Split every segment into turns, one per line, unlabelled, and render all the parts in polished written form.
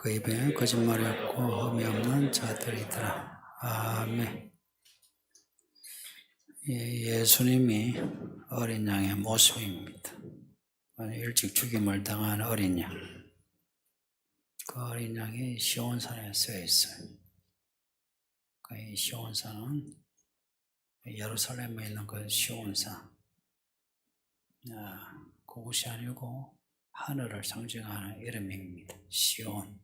그 입에 거짓말이 없고 흠이 없는 자들이더라. 아멘. 예수님이 어린 양의 모습입니다. 일찍 죽임을 당한 어린 양. 그 어린 양이 시온산에 쓰여 있어요. 이 시온산은 예루살렘에 있는 그 시온산. 그곳이 아니고 하늘을 상징하는 이름입니다. 시온.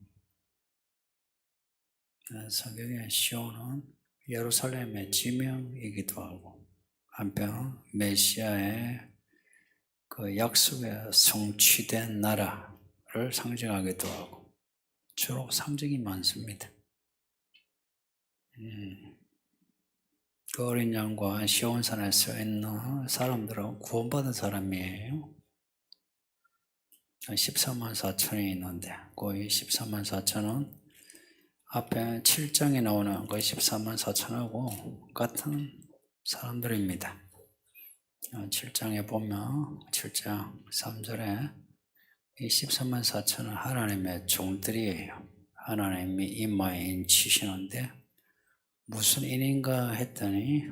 성경의 시온은 예루살렘의 지명이기도 하고 한편 메시아의 그 약속에 성취된 나라를 상징하기도 하고 주로 상징이 많습니다. 그 어린 양과 시온산에 서 있는 사람들은 구원받은 사람이에요. 14만 4천이 있는데 그 14만 4천은 앞에 7장에 나오는 그 14만 4천하고 같은 사람들입니다. 7장에 보면 7장 3절에 이 14만 4천은 하나님의 종들이에요. 하나님이 이마에 인치시는데 무슨 인인가 했더니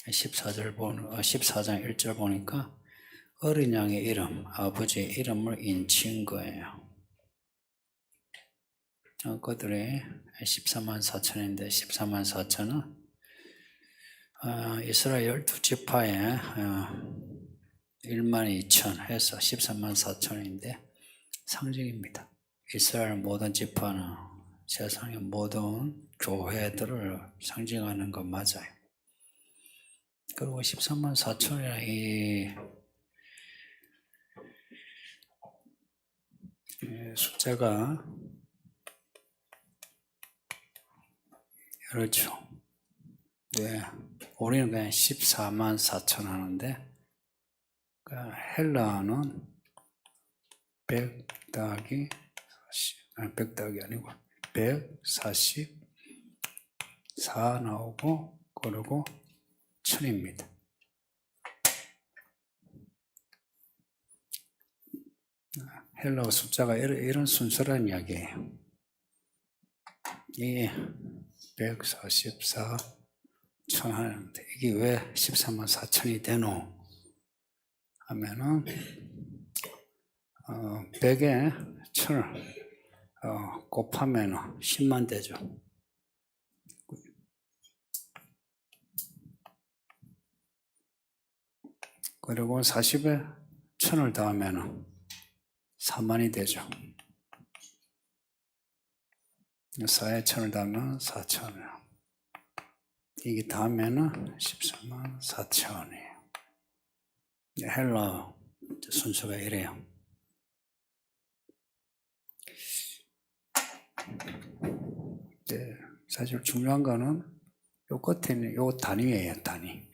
14장 1절 보니까 어린 양의 이름, 아버지의 이름을 인친 거예요. 그들이 14만 4천인데 14만 4천은 이스라엘 12지파에 1만 2천 해서 14만 4천인데 상징입니다. 이스라엘 모든 지파는 세상의 모든 교회들을 상징하는 것 맞아요. 그리고 14만 4천이라는 이 숫자가 그렇죠. 네, 우리는 그냥 14만 4천 하는데 헬라어는 100 더하기 100 더하기 아니고 144 나오고 그리고 1000입니다. 헬라어 숫자가 이런 순서란 이야기예요. 이 144 1000 하는데 이게 왜 14만 4천이 되노? 하면은 100에 1000을 곱하면 10만 되죠. 그리고 40에 1000을 더하면 4만이 되죠. 4에 1000을 더하면 4천이에요. 이게 더하면 14만 4천이에요. 헬라 순서가 이래요. 네, 사실 중요한 거는 요 끝에 있는 요 단위예요, 단위.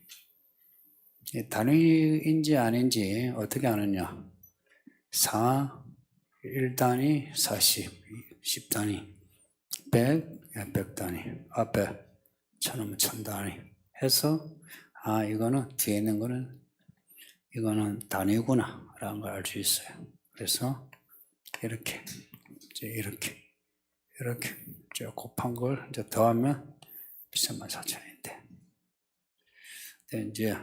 이 단위인지 아닌지 어떻게 아느냐? 4, 1단위, 40, 10단위, 100, 100단위, 앞에 1000이면 1000단위 해서 이거는 뒤에 있는 거는 이거는 단위구나 라는 걸 알 수 있어요. 그래서 이렇게 곱한 걸 이제 더하면 14만 4천인데 이제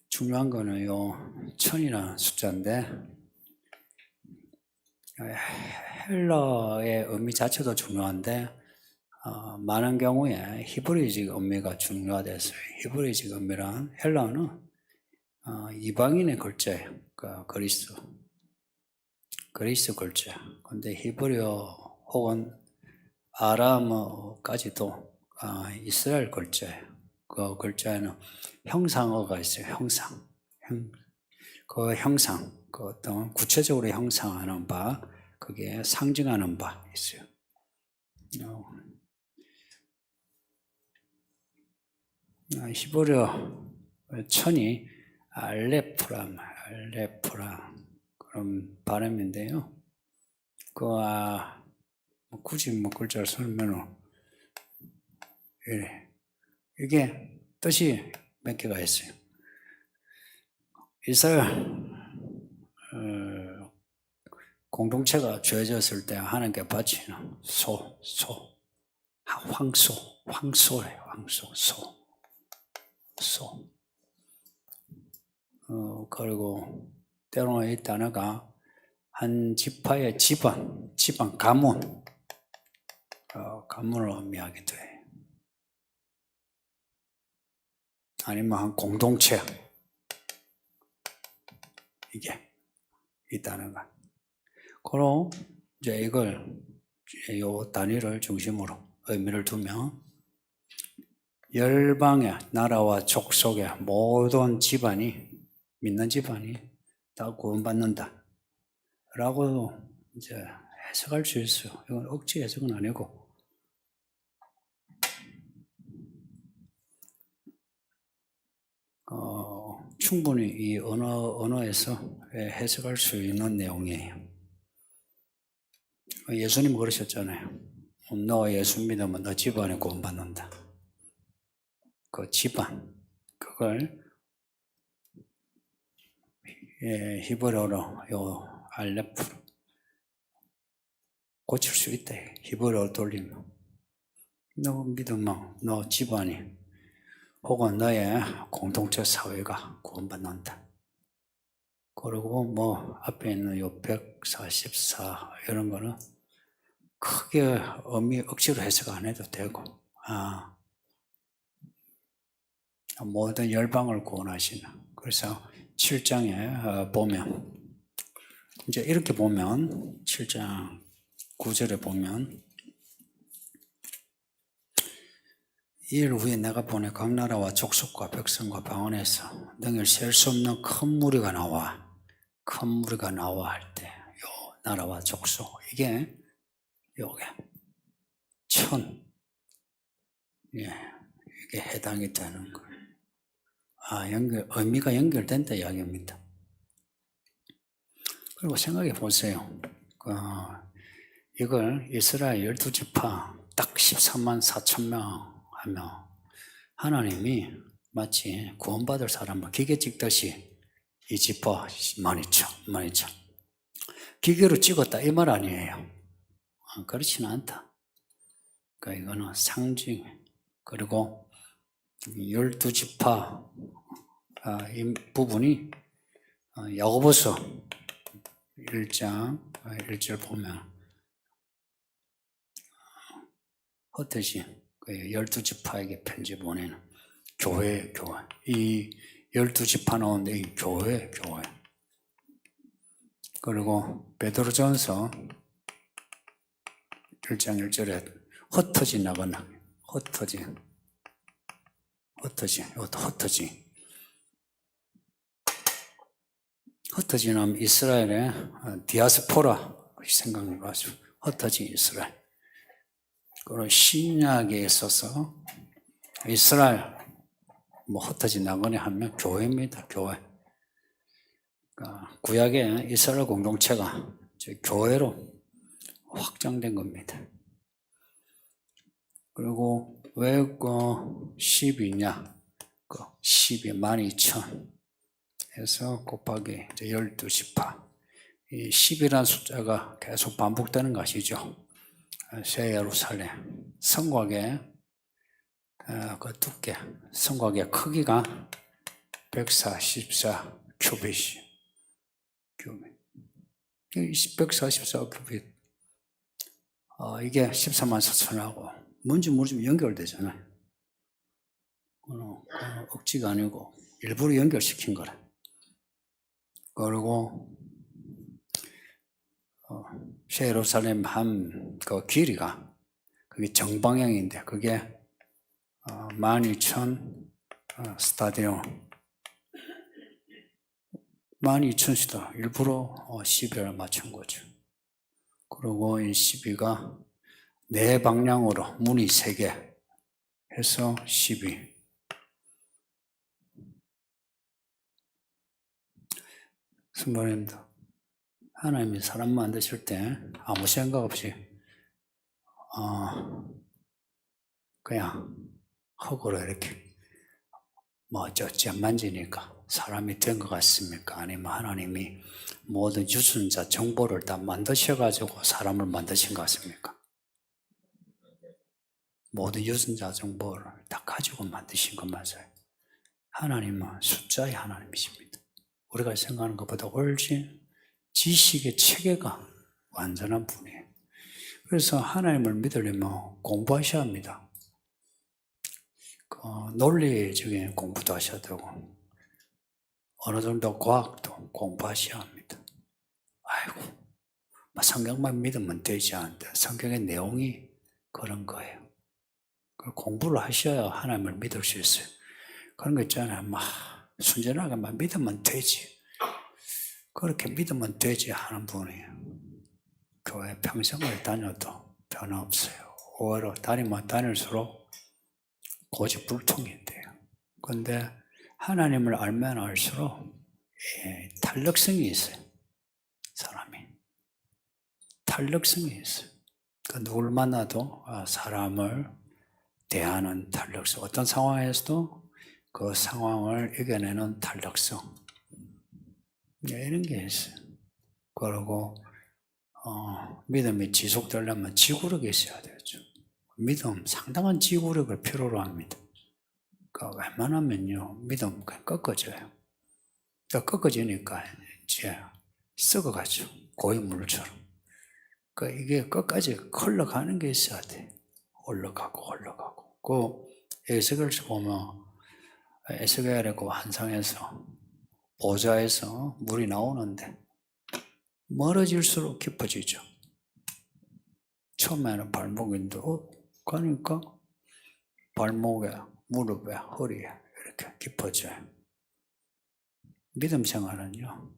중요한 거는 요 1000이라는 숫자인데 헬라의 의미 자체도 중요한데 많은 경우에 히브리식 의미가 중요하대요. 히브리식 의미란 헬라어는 이방인의 글자예요. 그러니까 그리스 글자. 근데 히브리어 혹은 아람어까지도 이스라엘 글자예요. 그 글자에는 형상어가 있어요. 그 형상, 그 어떤 구체적으로 형상하는 바, 그게 상징하는 바 있어요. 히브리어 천이 알레프라 그런 발음인데요. 굳이 글자를 쓰면 이게 뜻이 몇 개가 있어요. 이스라엘 공동체가 죄졌을 때 하나님께 바치는 황소래요. 소. 그리고 때로는 이 단어가 한 지파의 집안 가문, 가문을 의미하기도 해요. 아니면 한 공동체, 이게 이 단어가. 그럼 이제 요 단위를 중심으로 의미를 두면 열방의 나라와 족속의 모든 집안이, 믿는 집안이 다 구원받는다 라고 이제 해석할 수 있어요. 이건 억지 해석은 아니고. 충분히 이 언어에서 해석할 수 있는 내용이에요. 예수님 그러셨잖아요. 너 예수 믿으면 너 집안에 구원받는다. 그 집안, 그걸 히브리어로 요 알레프로 고칠 수 있다. 히브리어로 돌리면 너 믿으면 너 집안이 혹은 너의 공동체 사회가 구원받는다. 그리고 뭐 앞에 있는 요 144 이런 거는 크게 의미 억지로 해석 안 해도 되고, 모든 열방을 구원하시는. 그래서 7장에 보면 이제 이렇게 보면 7장 9절에 보면 이일 후에 내가 보내 각 나라와 족속과 백성과 방언에서 능히 셀 수 없는 큰 무리가 나와 할 때 요 나라와 족속 이게 요게 이게 해당이 되는 거예요. 의미가 연결된다 이야기입니다. 그리고 생각해 보세요. 이걸 이스라엘 12지파 딱 13만 4천 명 하면 하나님이 마치 구원받을 사람을 기계 찍듯이 이 지파 12,000 기계로 찍었다 이 말 아니에요. 그렇지는 않다. 그러니까 이거는 상징. 그리고 12지파 이 부분이 야고보서 1장 1절 보면 헛되이 12지파에게 편지 보내는 교회. 이 12지파 나오는데 이 교회. 그리고 베드로전서 1장 1절에 흩어진 나거나 흩어진 하면 이스라엘의 디아스포라 생각나가지고 흩어진 이스라엘. 그리고 신약에 있어서 이스라엘 흩어진 나그네 하면 교회입니다. 교회. 그러니까 구약의 이스라엘 공동체가 교회로 확장된 겁니다. 그리고 왜 10이냐? 10이 12,000 해서 곱하기 12지파. 이 10이라는 숫자가 계속 반복되는 것이죠. 새 예루살렘 성곽의 그 두께, 성곽의 크기가 144 큐빗. 144 큐빗. 이게 14만 4천하고 뭔지 모르지만 연결되잖아요. 억지가 아니고 일부러 연결시킨 거라. 그리고 새 예루살렘 한 그 길이가 그게 정방향인데 그게 12,000 스타디움 12,000시다. 일부러 12를 맞춘 거죠. 그리고 이 12가 네 방향으로 문이 3개 해서 12. 성도님들, 하나님이 사람 만드실 때 아무 생각 없이 그냥 흙으로 이렇게 만지니까 사람이 된 것 같습니까? 아니면 하나님이 모든 유전자 정보를 다 만드셔가지고 사람을 만드신 것 같습니까? 모든 유전자 정보를 다 가지고 만드신 것 맞아요. 하나님은 숫자의 하나님이십니다. 우리가 생각하는 것보다 훨씬 지식의 체계가 완전한 분이에요. 그래서 하나님을 믿으려면 공부하셔야 합니다. 논리적인 공부도 하셔야 되고 어느 정도 과학도 공부하셔야 합니다. 아이고, 성경만 믿으면 되지 않는데 성경의 내용이 그런 거예요. 공부를 하셔야 하나님을 믿을 수 있어요. 그런 거 있잖아요. 순전하게만 믿으면 되지. 그렇게 믿으면 되지 하는 분이에요. 교회 평생을 다녀도 변화 없어요. 오히려 다니면 다닐수록 고집불통인데요. 그런데 하나님을 알면 알수록 탄력성이 있어요. 사람이. 탄력성이 있어요. 누굴 만나도 사람을 대하는 탄력성. 어떤 상황에서도 그 상황을 이겨내는 탄력성. 이런 게 있어요. 그리고 믿음이 지속되려면 지구력이 있어야 되죠. 믿음, 상당한 지구력을 필요로 합니다. 웬만하면요, 믿음 그냥 꺾어져요. 꺾어지니까 이제 썩어가죠. 고인물처럼. 이게 끝까지 흘러가는 게 있어야 돼. 흘러가고. 에스겔서 보면, 에스겔의 그 환상에서, 보좌에서 물이 나오는데, 멀어질수록 깊어지죠. 처음에는 발목인데, 가니까 발목에, 무릎에, 허리에 이렇게 깊어져요. 믿음 생활은요,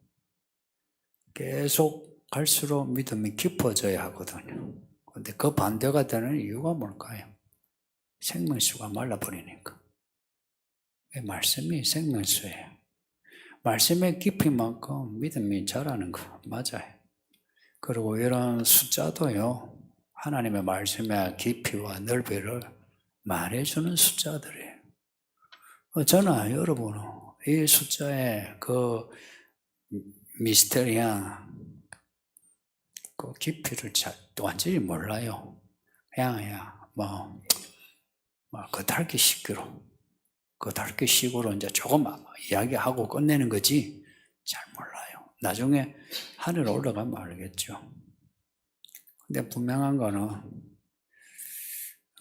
계속 갈수록 믿음이 깊어져야 하거든요. 근데 그 반대가 되는 이유가 뭘까요? 생명수가 말라버리니까. 말씀이 생명수예요. 말씀의 깊이만큼 믿음이 자라는 거 맞아요. 그리고 이런 숫자도요, 하나님의 말씀의 깊이와 넓이를 말해주는 숫자들이에요. 저는 여러분은 이 숫자의 그 미스터리한 그 깊이를 완전히 몰라요. 그냥 겉핥기 식으로 이제 조금 이야기하고 끝내는 거지 잘 몰라요. 나중에 하늘 올라가면 알겠죠. 근데 분명한 거는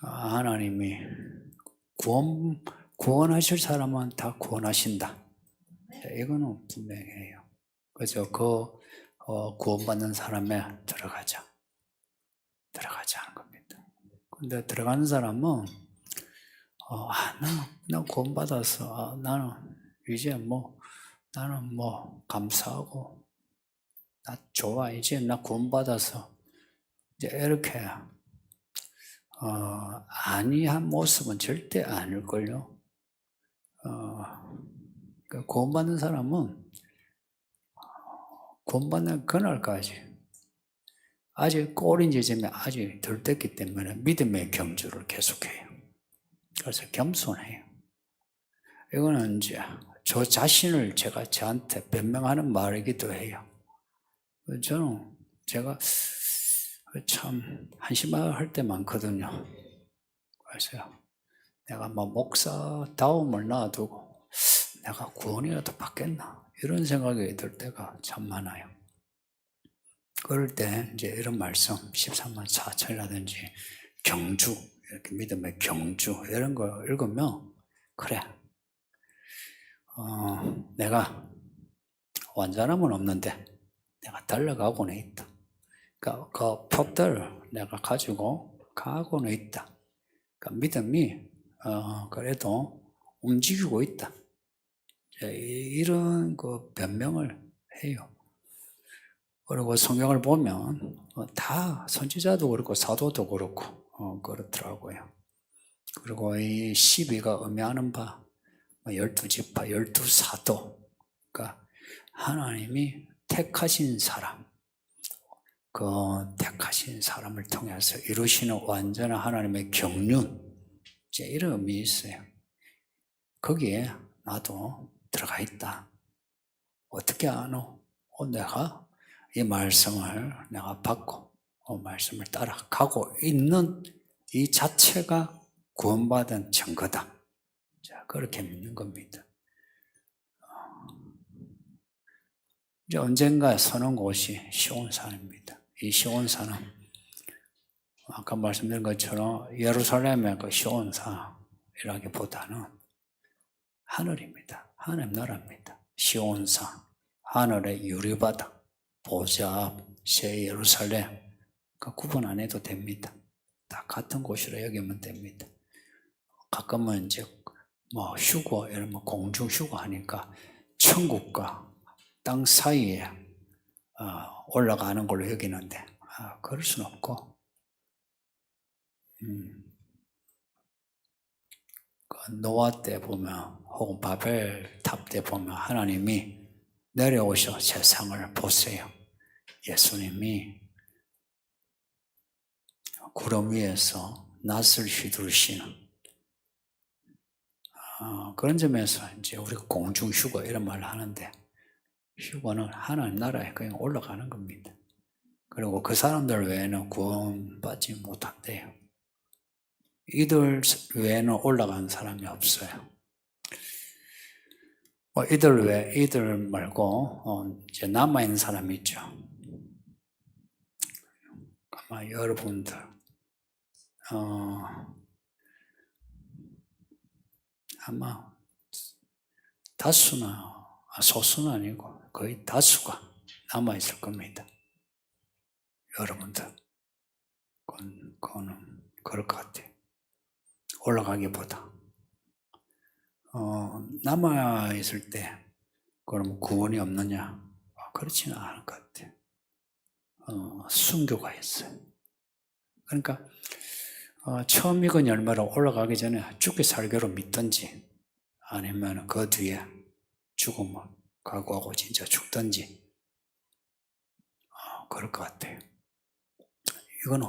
하나님이 구원하실 사람은 다 구원하신다. 이거는 분명해요. 그래서 구원받는 사람에 들어가자 하는 겁니다. 근데 들어가는 사람은 나 구원받아서 나는 이제 나는 감사하고 나 좋아 이제 나 구원받아서 이제 이렇게 아니한 모습은 절대 아닐걸요. 구원받는 사람은 구원받는 그날까지 아직 꼬린 지점이 아직 덜 됐기 때문에 믿음의 경주를 계속해요. 그래서 겸손해요. 이거는 이제 저 자신을 제가 저한테 변명하는 말이기도 해요. 저는 제가 참 한심할 때 많거든요. 그래서 내가 목사다움을 놔두고 내가 구원이라도 받겠나 이런 생각이 들 때가 참 많아요. 그럴 때 이제 이런 말씀 13만 4천이라든지 경주 이렇게 믿음의 경주 이런 거 읽으면 그래 내가 완전함은 없는데 내가 달려가고는 있다. 그러니까 그 폭들을 내가 가지고 가고는 있다. 그러니까 믿음이 그래도 움직이고 있다. 이런 그 변명을 해요. 그리고 성경을 보면 다 선지자도 그렇고 사도도 그렇고 그렇더라고요. 그리고 이 12가 의미하는 바 12지파, 12사도 그러니까 하나님이 택하신 사람 그 택하신 사람을 통해서 이루시는 완전한 하나님의 경륜 이제 이런 의미 있어요. 거기에 나도 들어가 있다. 어떻게 아노? 내가 이 말씀을 내가 받고 말씀을 따라가고 있는 이 자체가 구원받은 증거다. 자, 그렇게 믿는 겁니다. 이제 언젠가 서는 곳이 시온산입니다. 이 시온산은 아까 말씀드린 것처럼 예루살렘의 그 시온산이라기보다는 하늘입니다. 하늘 나라입니다. 시온산, 하늘의 유리바다, 보좌, 새 예루살렘, 그 구분 안 해도 됩니다. 다 같은 곳이라 여기면 됩니다. 가끔은 이제 뭐 휴거, 이런 뭐 공중 휴거 하니까 천국과 땅 사이에 올라가는 걸로 여기는데 그럴 수는 없고 노아 때 보면 혹은 바벨 탑 때 보면 하나님이 내려오셔 세상을 보세요. 예수님이 구름 위에서 낫을 휘두르시는 그런 점에서 이제 우리가 공중 휴거 이런 말을 하는데 휴거는 하나님 나라에 그냥 올라가는 겁니다. 그리고 그 사람들 외에는 구원받지 못한대요. 이들 외에는 올라간 사람이 없어요. 이들 말고 이제 남아있는 사람이 있죠. 아마 여러분들 아마 다수나 소수는 아니고 거의 다수가 남아있을 겁니다. 여러분들 그거는 그럴 것 같아요. 올라가기보다 남아있을 때 그럼 구원이 없느냐? 그렇지는 않을 것 같아요. 순교가 있어요. 그러니까 처음 익은 열매로 올라가기 전에 죽기 살기로 믿든지 아니면 그 뒤에 죽음을 각오하고 진짜 죽든지 그럴 것 같아요. 이거는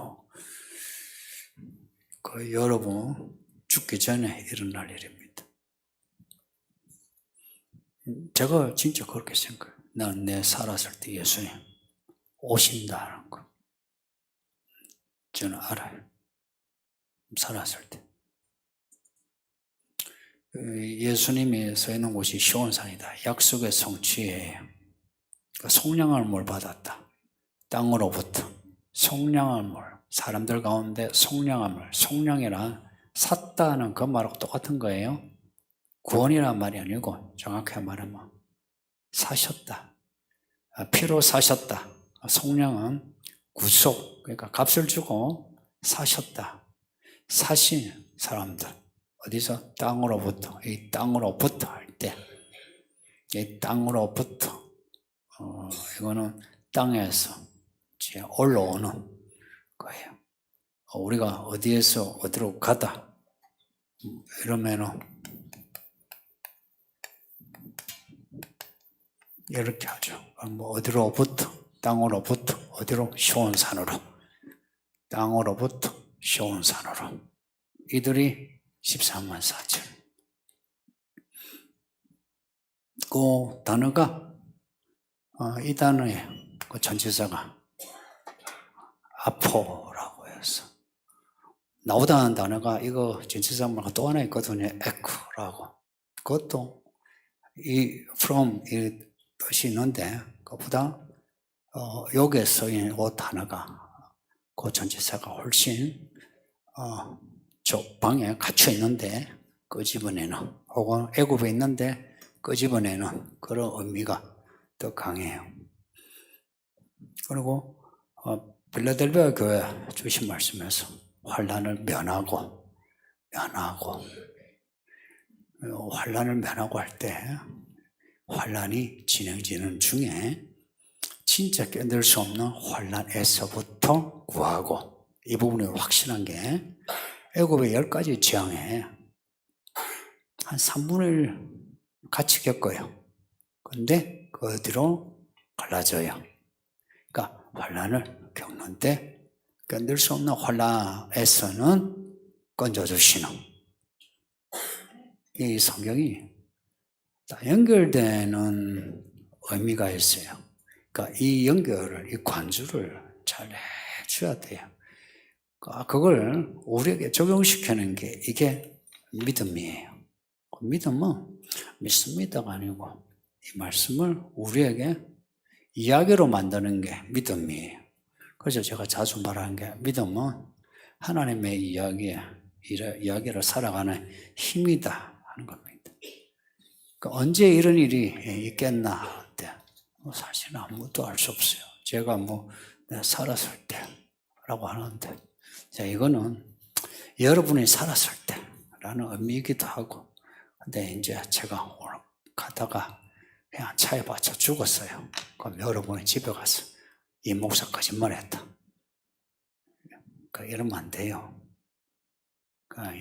여러분 죽기 전에 일어날 일입니다. 제가 진짜 그렇게 생각해요. 난 내 살았을 때 예수님 오신다는 거 저는 알아요. 살았을 때 예수님이 서 있는 곳이 시온산이다. 약속의 성취예요. 속량할 물 받았다. 땅으로부터 속량할 물, 사람들 가운데 속량할 물, 속량이란 샀다는 그 말하고 똑같은 거예요. 구원이란 말이 아니고 정확히 말하면 사셨다. 피로 사셨다. 속량은 구속, 그러니까 값을 주고 사셨다. 사신 사람들, 어디서? 땅으로부터, 이 땅으로부터 할 때, 이 땅으로부터, 이거는 땅에서 이제 올라오는 거예요. 우리가 어디에서 어디로 가다, 이러면은, 이렇게 하죠. 뭐 어디로부터, 땅으로부터, 어디로? 시온산으로. 땅으로부터 시온산으로. 이들이 14만 4천. 그 단어가, 이 단어의 그 전치사가 아포라고 해서 나오다는 단어가 이거 전치사 말고 또 하나 있거든요. 에코라고. 그것도 이 from 이 뜻이 있는데 그보다 여기에 쓰인 그 단어가 그 전치사가 훨씬 저 방에 갇혀 있는데 끄집어내는 혹은 애굽에 있는데 끄집어내는 그런 의미가 더 강해요. 그리고 필라델피아 교회 주신 말씀에서 환난을 면하고 환난을 면하고 할 때 환난이 진행되는 중에 진짜 견딜 수 없는 환난에서부터 구하고 이 부분이 확실한 게 애굽의 10가지 재앙에 한 3분의 1 같이 겪어요. 근데 그 뒤로 갈라져요. 그러니까 환난을 겪는데 견딜 수 없는 환난에서는 건져주시는 이 성경이 다 연결되는 의미가 있어요. 그러니까 이 연결을, 이 관주를 잘 해줘야 돼요. 그걸 우리에게 적용시키는 게 이게 믿음이에요. 믿음은 믿습니다가 아니고 이 말씀을 우리에게 이야기로 만드는 게 믿음이에요. 그래서 제가 자주 말하는 게 믿음은 하나님의 이야기를 살아가는 힘이다 하는 겁니다. 언제 이런 일이 있겠나? 사실은 아무것도 알 수 없어요. 제가 내가 살았을 때라고 하는데, 자, 이거는 여러분이 살았을 때라는 의미이기도 하고, 근데 이제 제가 오늘 가다가 그냥 차에 받쳐 죽었어요. 그럼 여러분이 집에 가서 이 목사 거짓말했다. 이러면 안 돼요.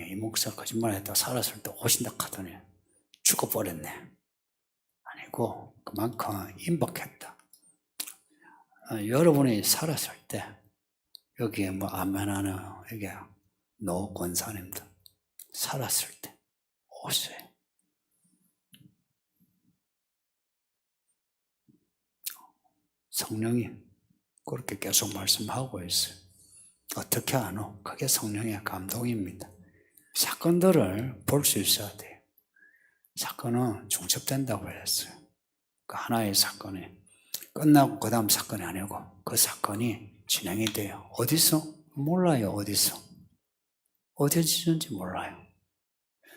이 목사 거짓말했다. 살았을 때 오신다 하더니 죽어버렸네. 아니고 그만큼 임박했다. 여러분이 살았을 때 여기에 아멘하는 여기 노 권사님들 살았을 때 오세요. 성령이 그렇게 계속 말씀하고 있어요. 어떻게 아노? 그게 성령의 감동입니다. 사건들을 볼 수 있어야 돼요. 사건은 중첩된다고 했어요. 그 하나의 사건이 끝나고 그 다음 사건이 아니고 그 사건이 진행이 돼요. 어디서? 몰라요. 어디서 지는지 몰라요.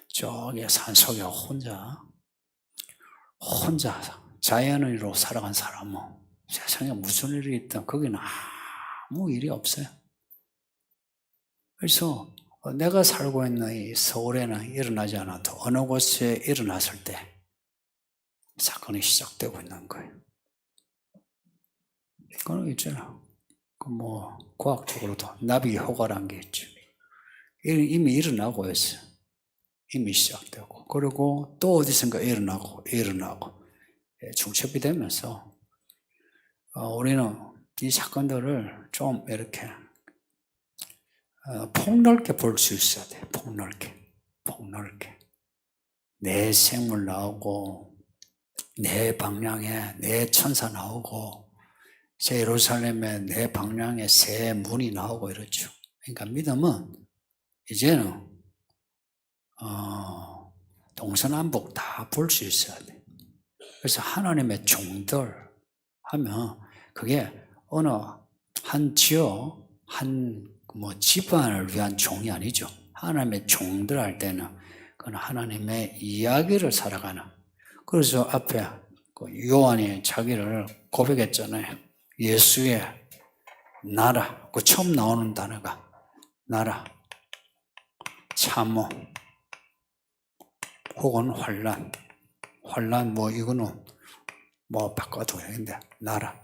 저기 산속에 혼자 자연인으로 살아간 사람은 세상에 무슨 일이 있든 거기는 아무 일이 없어요. 그래서 내가 살고 있는 이 서울에는 일어나지 않아도 어느 곳에 일어났을 때 사건이 시작되고 있는 거예요. 그건 있잖아. 과학적으로도 나비 효과라는 게 있죠. 이미 일어나고 있어요. 이미 시작되고. 그리고 또 어디선가 일어나고 중첩이 되면서 우리는 이 사건들을 좀 이렇게 폭넓게 볼 수 있어야 돼요. 폭넓게. 내 생물 나오고 내 방향에 내 천사 나오고 새 예루살렘에 내 방향에 새 문이 나오고 이렇죠. 그러니까 믿음은 이제는 동서남북 다 볼 수 있어야 돼. 그래서 하나님의 종들 하면 그게 어느 한 지역, 집안을 위한 종이 아니죠. 하나님의 종들 할 때는 그건 하나님의 이야기를 살아가는. 그래서 앞에 요한이 자기를 고백했잖아요. 예수의 나라. 그 처음 나오는 단어가 나라, 참호, 혹은 환란 이거는 바꿔도 되는데 나라,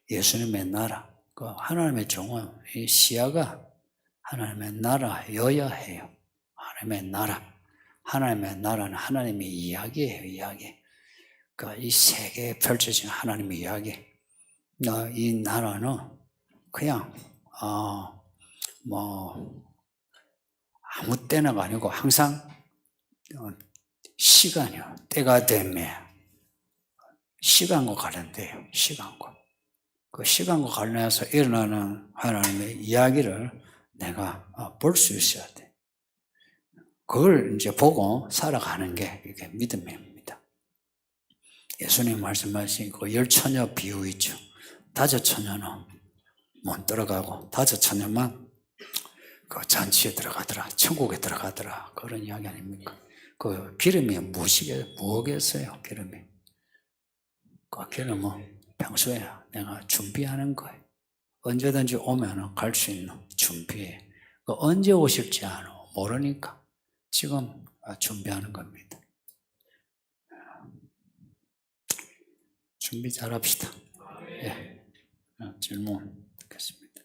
예수님의 나라. 그 하나님의 종은 이 시야가 하나님의 나라여야 해요. 하나님의 나라는 하나님의 이야기예요. 이야기. 그러니까 이 세계에 펼쳐진 하나님의 이야기. 이 나라는 그냥 아무 때나가 아니고 항상 시간이요. 때가 되면 시간과 관련돼요. 그 시간과 관련해서 일어나는 하나님의 이야기를 내가 볼 수 있어야 돼. 그걸 이제 보고 살아가는 게 이게 믿음입니다. 예수님 말씀하신 그 10처녀 비유 있죠. 5처녀는 못 들어가고 5처녀만 그 잔치에 들어가더라. 천국에 들어가더라. 그런 이야기 아닙니까? 그 기름이 무엇이겠어요? 기름이. 그 기름은 평소에 내가 준비하는 거예요. 언제든지 오면 갈 수 있는 준비해. 언제 오실지 모르니까 지금 준비하는 겁니다. 준비 잘합시다. 예. 질문 듣겠습니다.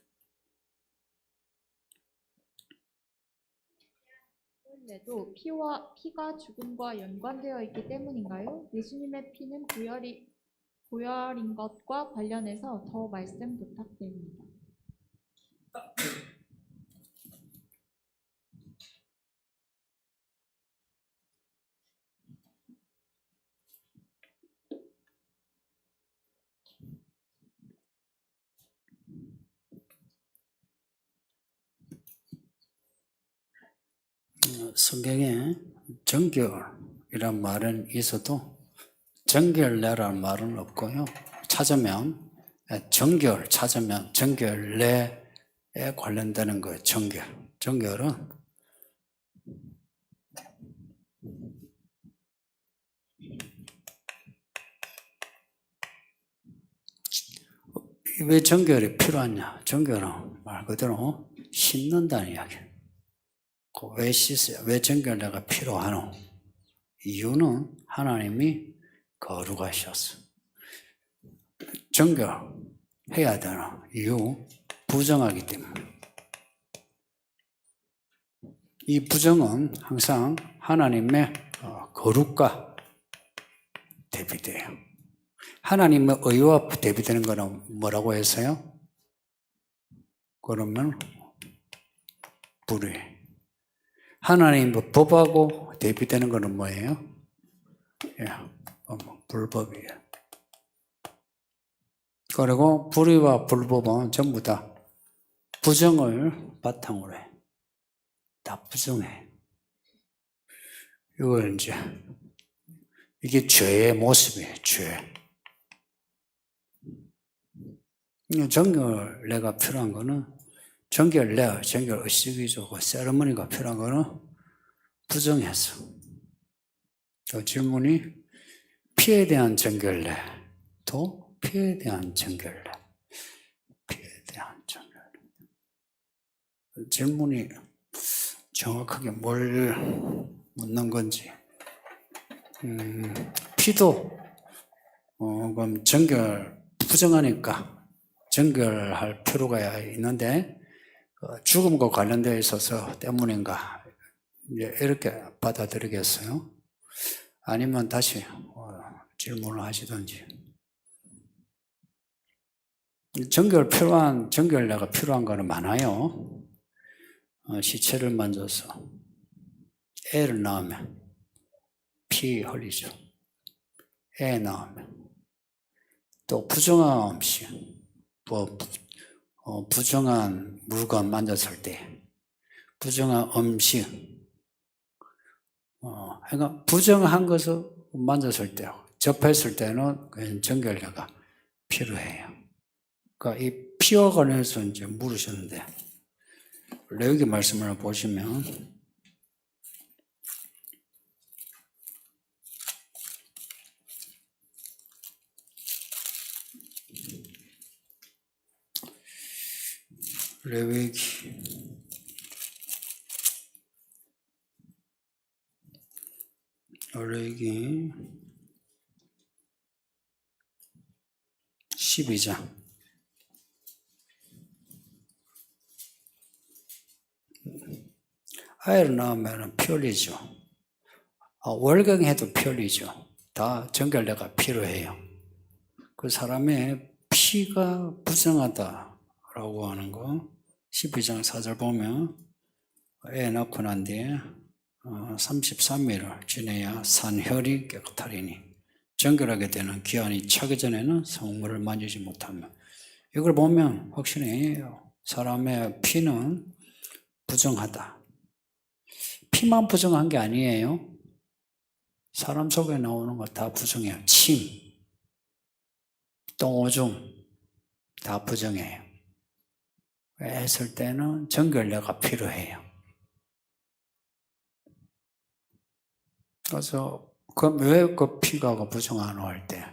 그런데도 피가 죽음과 연관되어 있기 때문인가요? 예수님의 피는 보혈인 것과 관련해서 더 말씀 부탁드립니다.
성경에 정결이란 말은 있어도 정결례라는 말은 없고요. 찾으면 정결 찾으면 정결례에 관련되는 거예요. 정결은 왜 정결이 필요하냐? 정결은 말 그대로 씻는다는 이야기예요. 왜 씻어요? 왜 정결례가 필요하노? 이유는 하나님이 거룩하셨어. 정결해야 되는 이유, 부정하기 때문에. 이 부정은 항상 하나님의 거룩과 대비돼요. 하나님의 의와 대비되는 거는 뭐라고 했어요? 그러면 불의. 하나님의 법하고 대비되는 거는 뭐예요? 불법이에요. 그리고 불의와 불법은 전부 다 부정을 바탕으로 해. 다 부정해. 이걸 이제 이게 죄의 모습이에요. 죄. 정결례가 필요한 거는 정결례, 정결의식이죠. 그 세레머니가 필요한 거는 부정해서. 그 질문이 피에 대한 정결례, 또 피에 대한 정결례, 피에 대한 정결례. 질문이 정확하게 뭘 묻는 건지. 피도 그럼 부정하니까 정결할 필요가 있는데 죽음과 관련되어 있어서 때문인가 이렇게 받아들이겠어요? 아니면 다시 질문을 하시든지. 정결례가 필요한 거는 많아요. 시체를 만져서 애를 낳으면 피 흘리죠. 애 낳으면. 또 부정한 음식, 부정한 물건 만졌을 때, 부정한 음식, 그러니까 부정한 것을 만졌을 때, 접했을 때는 정결례가 필요해요. 그러니까 이 피와 관련해서 이제 물으셨는데, 레위기 말씀을 보시면, 레위기 12장. 아이를 낳으면 피 흘리죠. 월경해도 피 흘리죠. 다 정결례가 필요해요. 그 사람의 피가 부정하다라고 하는 거 12장 4절 보면 애 낳고 난 뒤에 33일을 지내야 산혈이 깨끗하리니 정결하게 되는 기한이 차기 전에는 성물을 만지지 못하며 이걸 보면 확실히 사람의 피는 부정하다. 피만 부정한 게 아니에요. 사람 속에 나오는 거 다 부정해요. 침, 똥오줌 다 부정해요. 했을 때는 정결례가 필요해요. 그래서 왜 그 피가 부정하노 할 때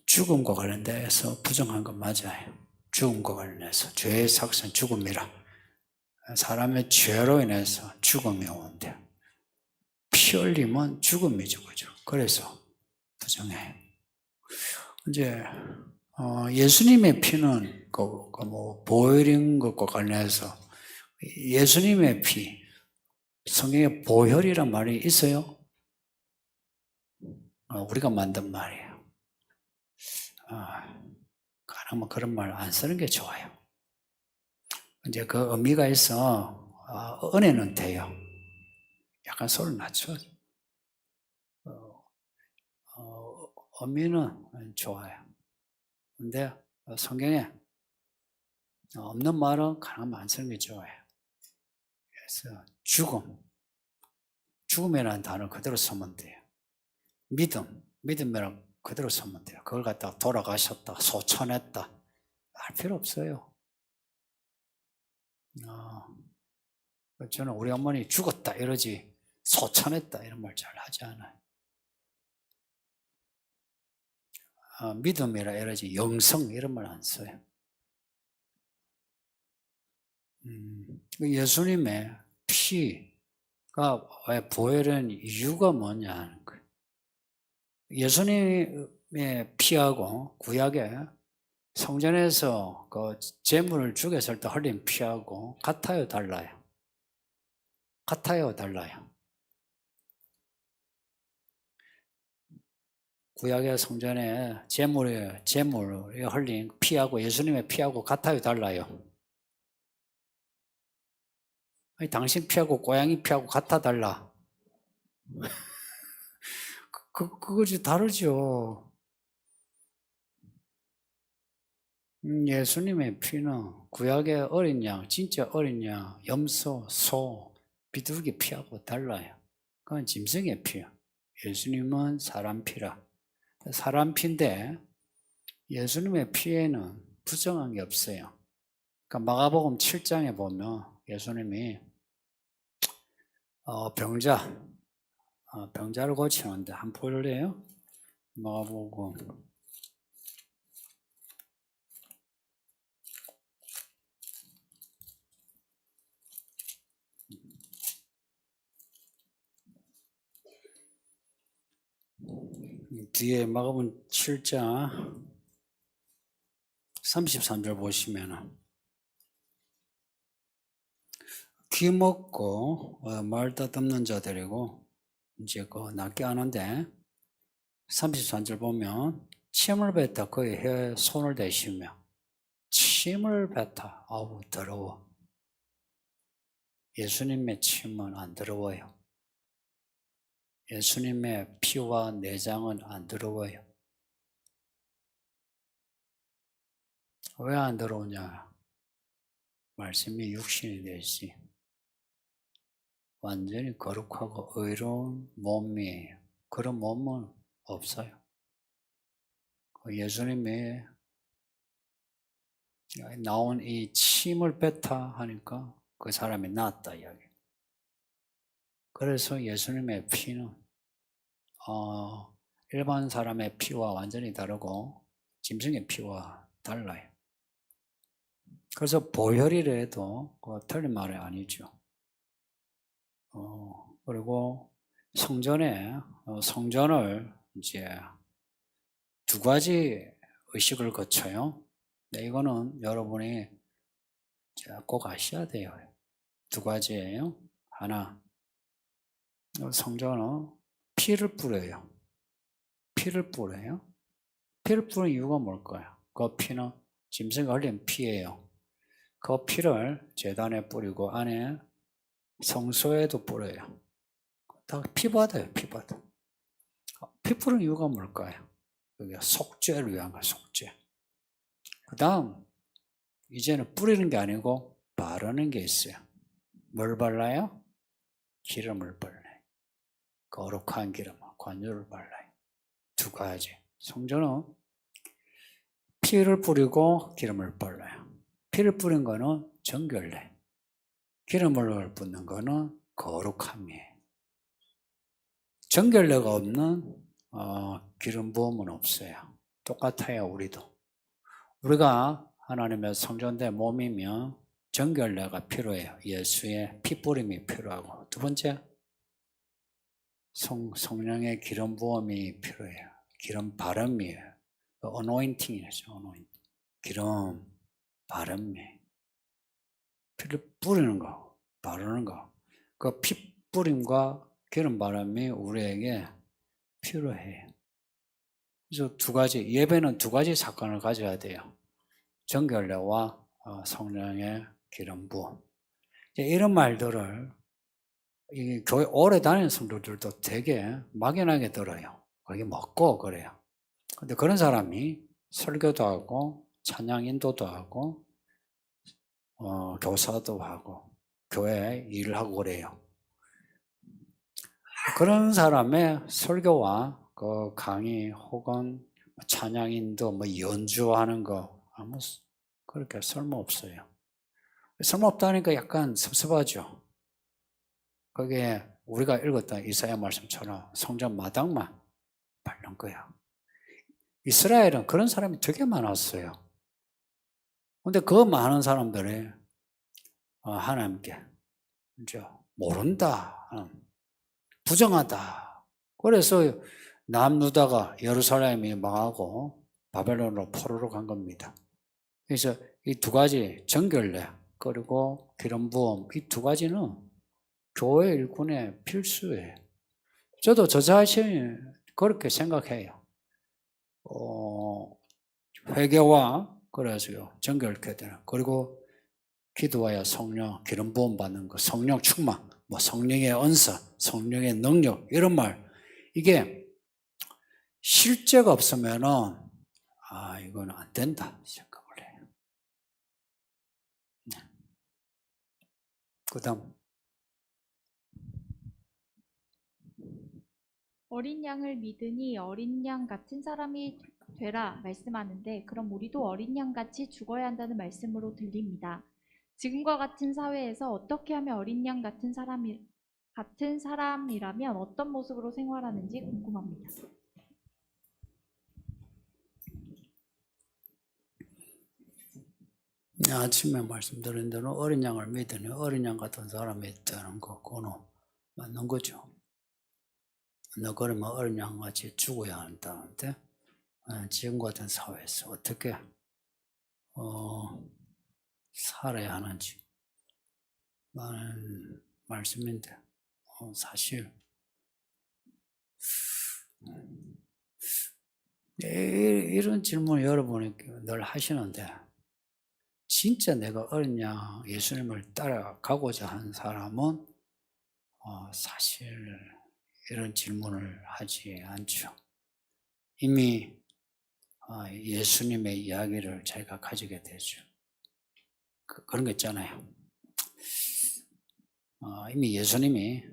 죽음과 관련돼서 부정한 건 맞아요. 죽음과 관련해서 죄의 삭선 죽음이라 사람의 죄로 인해서 죽음이 오는데 피 흘리면 죽음이죠, 그죠? 그래서 부정해요. 이제 예수님의 피는 보혈인 것과 관련해서 예수님의 피 성경에 보혈이란 말이 있어요? 우리가 만든 말이에요. 가능하면 그런 말 안 쓰는 게 좋아요. 이제 그 의미가 있어 은혜는 돼요. 약간 소리 낮춰. 의미는 좋아요. 근데 성경에 없는 말은 가능하면 안 쓰는 게 좋아요. 그래서 죽음이라는 단어 그대로 쓰면 돼요. 믿음이라는 그대로 쓰면 돼요. 그걸 갖다가 돌아가셨다, 소천했다 할 필요 없어요. 저는 우리 어머니 죽었다 이러지 소천했다 이런 말 잘 하지 않아요. 믿음이라 이러지 영성 이런 말 안 써요. 예수님의 피가 왜 보혈은 이유가 뭐냐 하는 거예요. 예수님의 피하고 구약에 성전에서 그 제물을 죽였을 때 흘린 피하고 같아요, 달라요? 같아요, 달라요? 구약의 성전에 제물에 흘린 피하고 예수님의 피하고 같아요, 달라요? 아니, 당신 피하고 고양이 피하고 같아, 달라? 그것이 다르죠. 예수님의 피는 구약의 어린 양, 진짜 어린 양, 염소, 소, 비둘기 피하고 달라요. 그건 짐승의 피야. 예수님은 사람 피라. 사람 피인데 예수님의 피에는 부정한 게 없어요. 그러니까 마가복음 7장에 보면 예수님이 병자를 고치는데 한번 볼래요? 마가복음 뒤에 마가복음 7장 33절 보시면은 귀 먹고 말 더듬는 자들이고 이제 낫게 하는데 33절 보면 침을 뱉어 그의 혀에 손을 대시며 침을 뱉어 아우 더러워. 예수님의 침은 안 더러워요. 예수님의 피와 내장은 안 더러워요. 왜 안 더러우냐? 말씀이 육신이 되시 완전히 거룩하고 의로운 몸이에요. 그런 몸은 없어요. 예수님이 나온 이 침을 뱉어 하니까 그 사람이 낫다 이야기. 그래서 예수님의 피는 일반 사람의 피와 완전히 다르고 짐승의 피와 달라요. 그래서 보혈이라도 틀린 말이 아니죠. 그리고 성전을 이제 두 가지 의식을 거쳐요. 이거는 여러분이 꼭 아셔야 돼요. 두 가지예요. 하나, 성전은 피를 뿌려요. 피를 뿌리는 이유가 뭘까요? 그 피는 짐승이 흘린 피예요. 그 피를 제단에 뿌리고 안에 성소에도 뿌려요. 다 피받아요, 피받아. 피 뿌리는 이유가 뭘까요? 그게 속죄를 위한 거예요, 속죄. 그 다음, 이제는 뿌리는 게 아니고 바르는 게 있어요. 뭘 발라요? 기름을 발라요. 거룩한 기름, 관유를 발라요. 두 가지. 성전은 피를 뿌리고 기름을 발라요. 피를 뿌린 거는 정결례. 기름을 붓는 거는 거룩함이에요. 정결례가 없는 기름 부음은 없어요. 똑같아요, 우리도. 우리가 하나님의 성전된 몸이면 정결례가 필요해요. 예수의 피 뿌림이 필요하고. 두 번째, 성령의 기름 부음이 필요해요. 기름 바름이에요. 어노인팅이죠, 어노인팅. 기름 바름이에요. 피를 뿌리는 거, 바르는 거. 그 피 뿌림과 기름 바람이 우리에게 필요해요. 그래서 두 가지, 예배는 두 가지 사건을 가져야 돼요. 정결례와 성령의 기름 부음. 이런 말들을 이 교회 오래 다니는 성도들도 되게 막연하게 들어요. 거기 먹고 그래요. 근데 그런 사람이 설교도 하고 찬양 인도도 하고 교사도 하고 교회 일을 하고 그래요. 그런 사람의 설교와 그 강의 혹은 찬양인도 뭐 연주하는 거 아무 그렇게 쓸모없어요. 쓸모없다니까 약간 섭섭하죠. 그게 우리가 읽었던 이사야 말씀처럼 성전 마당만 밟는 거야. 이스라엘은 그런 사람이 되게 많았어요. 근데 그 많은 사람들이 하나님께 이제 모른다, 부정하다. 그래서 남유다가 예루살렘이 망하고 바벨론으로 포로로 간 겁니다. 그래서 이 두 가지 정결례 그리고 기름 부음 이 두 가지는 교회 일꾼의 필수예요. 저도 저 자신이 그렇게 생각해요. 회개와 그래서요 정결케 되는 그리고 기도하여 성령 기름 부음 받는 거, 성령 충만, 뭐 성령의 은사, 성령의 능력 이런 말 이게 실제가 없으면은 이건 안 된다 생각을 해요. 그다음
어린 양을 믿으니 어린 양 같은 사람이 되라 말씀하는데 그럼 우리도 어린 양 같이 죽어야 한다는 말씀으로 들립니다. 지금과 같은 사회에서 어떻게 하면 어린 양 같은 사람이라면 어떤 모습으로 생활하는지 궁금합니다.
아침에 말씀드린 대로 어린 양을 믿으니 어린 양 같은 사람이 있다는 거 그거는 맞는 거죠. 너 그러면 어린 양같이 죽어야 한다는데 지금 같은 사회에서 어떻게 살아야 하는지 많은 말씀인데 사실 이런 질문을 여러분이 늘 하시는데 진짜 내가 어린 양 예수님을 따라가고자 하는 사람은 사실 이런 질문을 하지 않죠. 이미 예수님의 이야기를 자기가 가지게 되죠. 그런 거 있잖아요. 이미 예수님이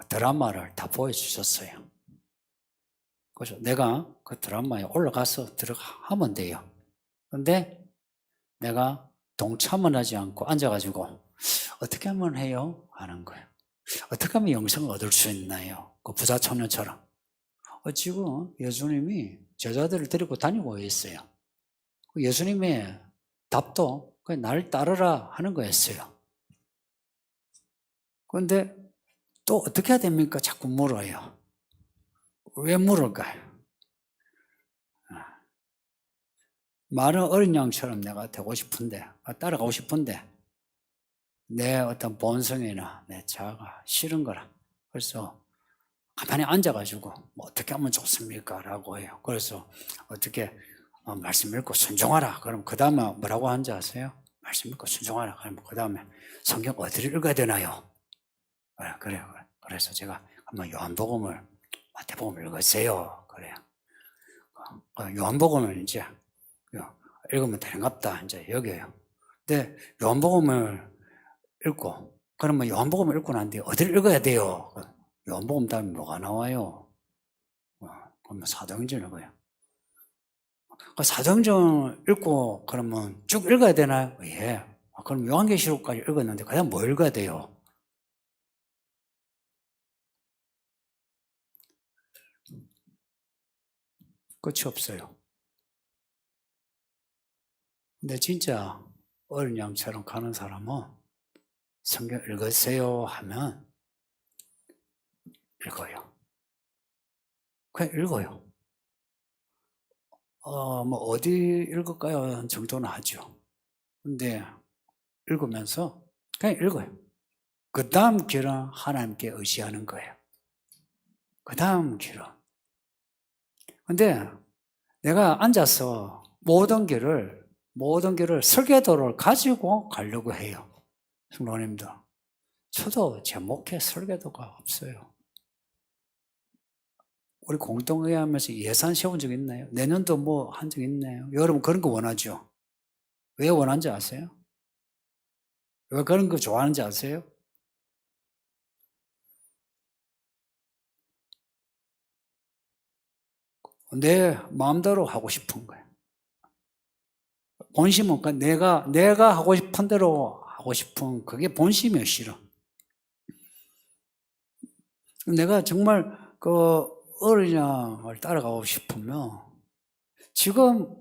드라마를 다 보여주셨어요. 그래서 내가 그 드라마에 올라가서 들어가면 돼요. 근데 내가 동참을 하지 않고 앉아가지고 어떻게 하면 해요? 하는 거예요. 어떻게 하면 영생을 얻을 수 있나요? 그 부자 청년처럼. 지금 예수님이 제자들을 데리고 다니고 있어요. 예수님의 답도 그냥 나를 따르라 하는 거였어요. 그런데 또 어떻게 해야 됩니까? 자꾸 물어요. 왜 물을까요? 말은 어린 양처럼 내가 되고 싶은데, 따라가고 싶은데, 내 어떤 본성이나 내 자아가 싫은 거라. 그래서 가만히 앉아가지고 뭐 어떻게 하면 좋습니까? 라고 해요. 그래서 어떻게 말씀 읽고 순종하라. 그럼 그 다음에 뭐라고 하는지 아세요? 말씀 읽고 순종하라. 그럼 그 다음에 성경 어디를 읽어야 되나요? 그래요. 그래서 제가 한번 요한복음을 마태복음을 읽으세요. 그래요. 요한복음을 이제 읽으면 되는갑다. 이제 여기에요. 근데 요한복음을 읽고 그러면 요한복음을 읽고 난 뒤에 어디를 읽어야 돼요? 요한복음 다음에 뭐가 나와요? 그러면 사도행전 읽어요. 사도행전 읽고 그러면 쭉 읽어야 되나요? 예. 그럼 요한계시록까지 읽었는데 그다음 뭐 읽어야 돼요? 끝이 없어요. 근데 진짜 어린 양처럼 가는 사람은 성경 읽으세요 하면 읽어요. 그냥 읽어요. 뭐 어디 읽을까요? 정도는 하죠. 근데 읽으면서 그냥 읽어요. 그 다음 길은 하나님께 의지하는 거예요. 그 다음 길은. 근데 내가 앉아서 모든 길을 설계도를 가지고 가려고 해요. 성도님들. 저도 제 목회 설계도가 없어요. 우리 공동회의 하면서 예산 세운 적 있나요? 내년도 뭐 한 적 있나요? 여러분 그런 거 원하죠? 왜 원하는지 아세요? 왜 그런 거 좋아하는지 아세요? 내 마음대로 하고 싶은 거예요. 본심은 내가 하고 싶은 대로 하고 싶은 그게 본심이에요, 실은. 내가 정말 그 어린양을 따라가고 싶으면 지금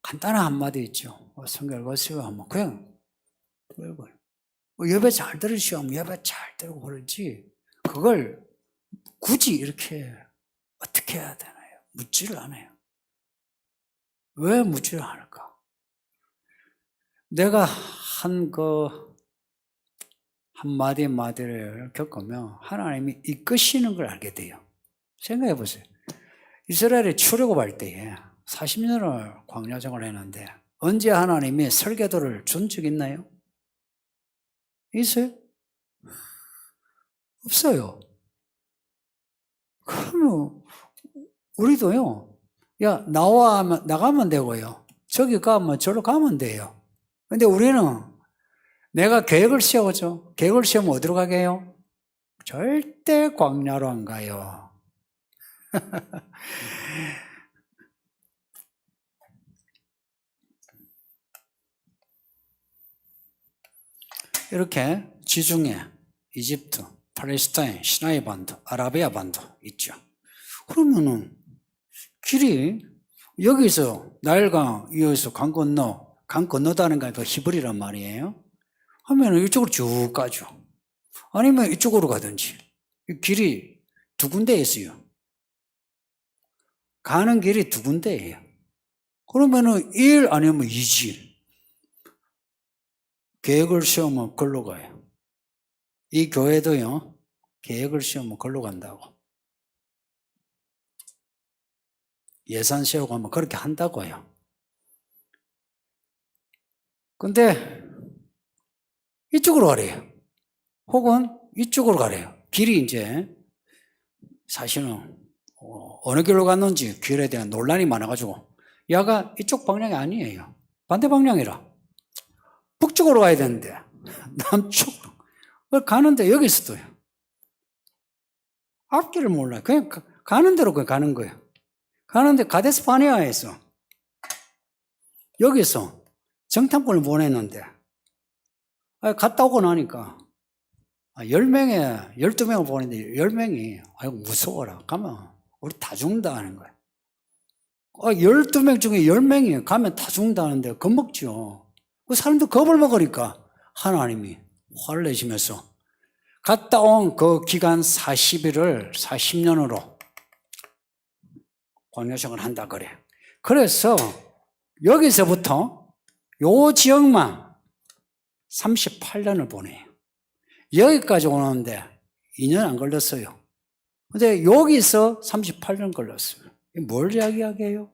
간단한 한마디 있죠. 성경 읽으시오 하면 그냥 읽어요. 예배 잘 들으시오 하면 예배 잘 들고 그러지 그걸 굳이 이렇게 어떻게 해야 되나요? 묻지를 않아요. 왜 묻지를 않을까? 내가 한마디를 겪으면 하나님이 이끄시는 걸 알게 돼요. 생각해 보세요. 이스라엘이 출애굽할 때에 40년을 광야 생활을 했는데 언제 하나님이 설계도를 준 적 있나요? 있어요? 없어요. 그러면 우리도요. 야, 나가면 되고요. 저기 가면 저로 가면 돼요. 근데 우리는 내가 계획을 세우죠. 계획을 세우면 어디로 가게 해요? 절대 광야로 안 가요. 이렇게 지중해, 이집트, 팔레스타인, 시나이 반도, 아라비아 반도 있죠. 그러면은 길이 여기서 나일강 이어서 강 건너다는 게 그 히브리란 말이에요. 하면은 이쪽으로 쭉 가죠. 아니면 이쪽으로 가든지. 이 길이 두 군데 있어요. 가는 길이 두 군데예요. 그러면은 1 아니면 2지. 계획을 세우면 걸로 가요. 이 교회도요, 계획을 세우면 걸로 간다고. 예산 세우고 하면 그렇게 한다고요. 근데 이쪽으로 가래요. 혹은 이쪽으로 가래요. 길이 이제 사실은 어느 길로 갔는지 길에 대한 논란이 많아가지고 야가 이쪽 방향이 아니에요. 반대 방향이라. 북쪽으로 가야 되는데 남쪽으로 가는데 여기서도요. 앞길을 몰라요. 그냥 가는 대로 그냥 가는 거예요. 가는데 가데스 바네아에서 여기서 정탐꾼을 보냈는데 갔다 오고 나니까 10명에 12명을 보냈는데 10명이 아이고 무서워라. 가면 우리 다 죽는다 하는 거예요. 12명 중에 10명이 가면 다 죽는다는데 겁먹죠. 그 사람들 겁을 먹으니까 하나님이 화를 내시면서 갔다 온 그 기간 40일을 40년으로 광야생활을 한다 그래. 그래서 여기서부터 요 지역만 38년을 보내요. 여기까지 오는데 2년 안 걸렸어요. 근데 여기서 38년 걸렸어요. 뭘 이야기하게요?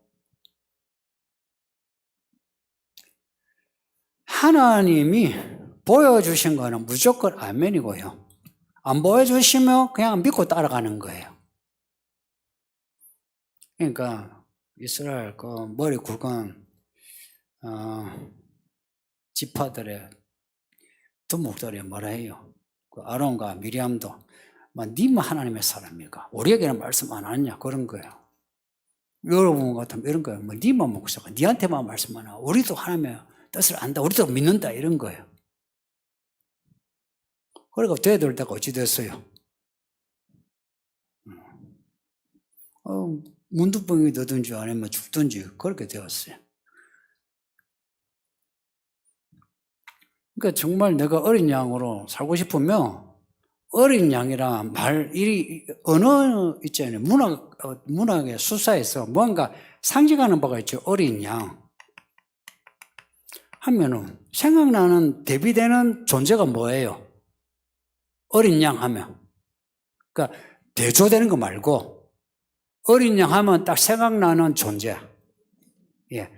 하나님이 보여주신 거는 무조건 아멘이고요. 안 보여주시면 그냥 믿고 따라가는 거예요. 그러니까 이스라엘 그 머리 굵은 지파들의 두목들이 뭐라 해요? 그 아론과 미리암도 니만 하나님의 사람이가 우리에게는 말씀 안 하느냐 그런 거예요. 여러분 같으면 이런 거예요. 니만 목사가 니한테만 말씀 안 하고 우리도 하나님의 뜻을 안다. 우리도 믿는다 이런 거예요. 그러니까 되돌 때가 어찌 됐어요? 문두병이 되든지 아니면 죽든지 그렇게 되었어요. 그러니까 정말 내가 어린 양으로 살고 싶으면 어린 양이란 언어 있잖아요. 문학의 수사에서 뭔가 상징하는 바가 있죠. 어린 양 하면은 생각나는 대비되는 존재가 뭐예요? 어린 양 하면 그러니까 대조되는 거 말고 어린 양 하면 딱 생각나는 존재. 예,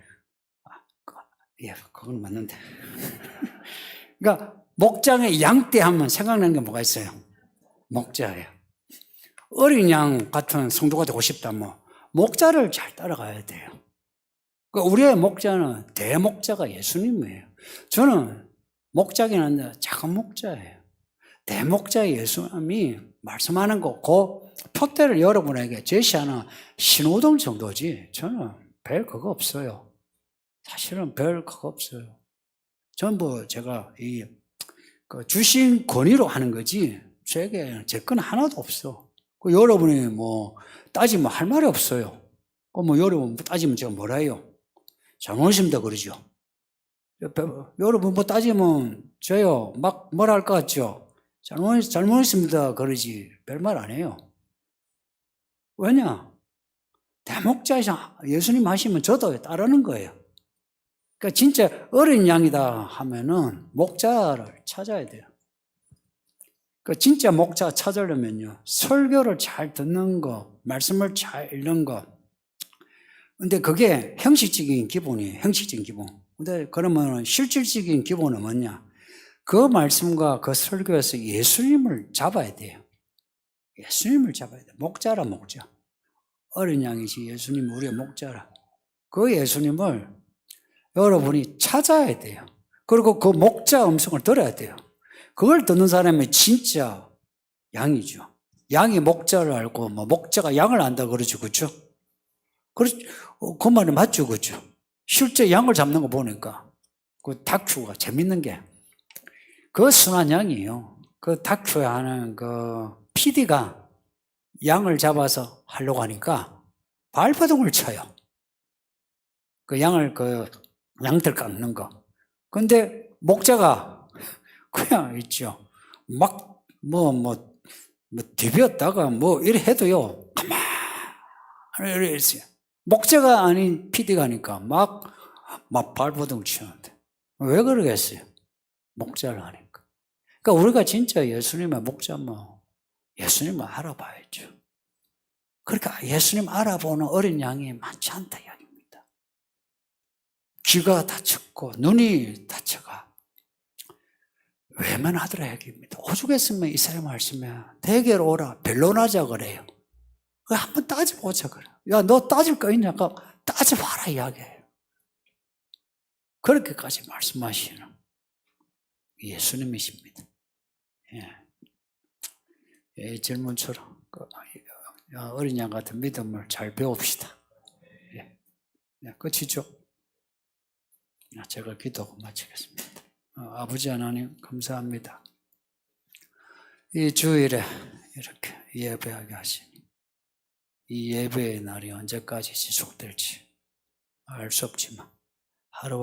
그건 맞는데. 그러니까 목장에 양떼 하면 생각나는 게 뭐가 있어요? 목자예요. 어린 양 같은 성도가 되고 싶다면 목자를 잘 따라가야 돼요. 그러니까 우리의 목자는 대목자가 예수님이에요. 저는 목자긴 한데 작은 목자예요. 대목자 예수님이 말씀하는 거, 그 표대를 여러분에게 제시하는 신호등 정도지 저는 별 그거 없어요. 사실은 별 그거 없어요. 전부 제가 그 주신 권위로 하는 거지 제게 제 건 하나도 없어. 그 여러분이 뭐 따지면 할 말이 없어요. 뭐 여러분 따지면 제가 뭐라 해요? 잘못했습니다 그러죠. 여러분 뭐 따지면 저요 막 뭐라 할 것 같죠? 잘못했습니다 그러지 별말 안 해요. 왜냐? 대목자이자 예수님 하시면 저도 따르는 거예요. 그러니까 진짜 어린 양이다 하면은 목자를 찾아야 돼요. 그 진짜 목자 찾으려면요 설교를 잘 듣는 거, 말씀을 잘 읽는 거. 근데 그게 형식적인 기본이에요. 형식적인 기본. 근데 그러면 실질적인 기본은 뭐냐? 그 말씀과 그 설교에서 예수님을 잡아야 돼요. 예수님을 잡아야 돼요. 목자라 목자. 어린 양이지 예수님 우리의 목자라. 그 예수님을 여러분이 찾아야 돼요. 그리고 그 목자 음성을 들어야 돼요. 그걸 듣는 사람이 진짜 양이죠. 양이 목자를 알고 뭐 목자가 양을 안다 그러죠. 그렇죠? 그 말이 맞죠. 그렇죠? 실제 양을 잡는 거 보니까 그 다큐가 재밌는 게 그 순한 양이에요. 그 다큐에 하는 그 PD가 양을 잡아서 하려고 하니까 발버둥을 쳐요. 그 양을 양들 깎는 거. 근데 목자가 그냥 있죠. 막 뒤비었다가 이래 해도요. 가만히 이래 있어요. 목자가 아닌 PD가 하니까 막 발버둥 치는데 왜 그러겠어요? 목자를 하니까. 그러니까 우리가 진짜 예수님의 목자면 예수님을 알아봐야죠. 그러니까 예수님 알아보는 어린 양이 많지 않다 이야기입니다. 귀가 다쳤고 눈이 다쳐가 외면하더라 이야기입니다. 오죽했으면 이스라엘 말씀에 대개로 오라 변론하자 그래요. 한번 따져보자 그래. 야, 너 따질 거 있냐? 따져봐라 이야기예요. 그렇게까지 말씀하시는 예수님이십니다. 예, 질문처럼 어린 양 같은 믿음을 잘 배웁시다. 예. 끝이죠. 제가 기도하고 마치겠습니다. 아버지 하나님 감사합니다. 이 주일에 이렇게 예배하게 하시니 이 예배의 날이 언제까지 지속될지 알 수 없지만 하루와